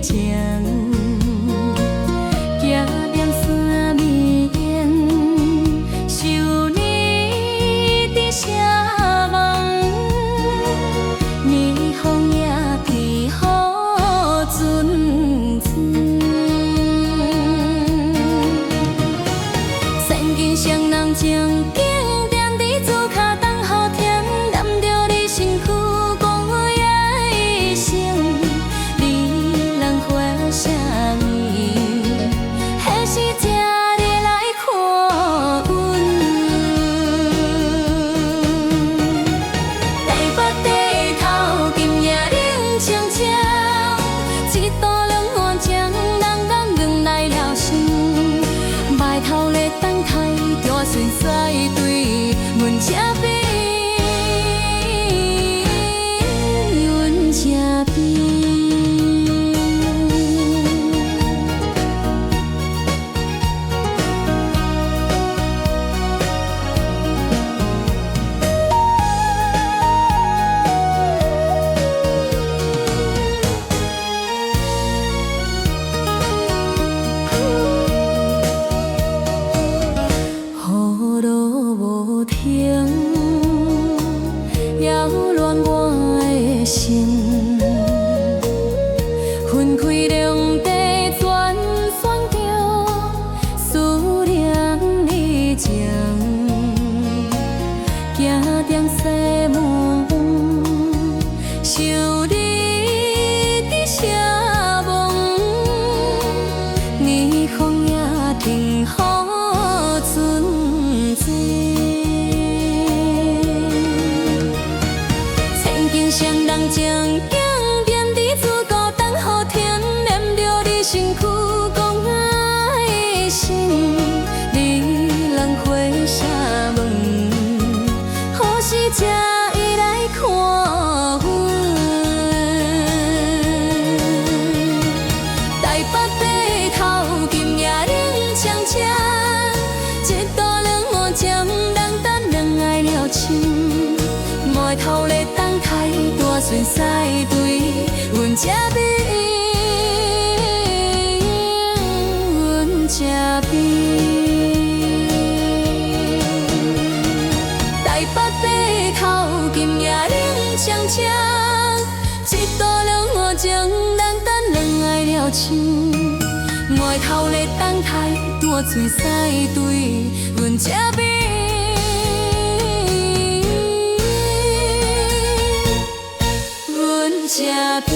情，行念三暝，想你伫啥梦？年风也伫好阵阵，千金双人情景，踮伫厝脚等雨天，念着你身躯讲我一生，你人花啥年？迄时才你来看阮。台北地头今夜冷清清，一道两碗酱，人咱两来了心，埋头咧等待，大船驶对阮这边，阮这边。雨落无停，扰乱我的心，分开两地，全选着思念你情，行点西门，想你伫啥梦？年风也停好阵阵，千金双人情景，踮伫厝孤等雨天，念着你身躯讲我一生，你人花啥问？何时才会来看阮？台北地头今夜冷清清，一道两碗酱，人等两爱了情，埋头咧等待，大船驶对阮这边，阮这边。台北地头今夜冷清清，一道两碗酱，人等两爱了情，埋头咧等待，大船驶对阮这边，阮这边。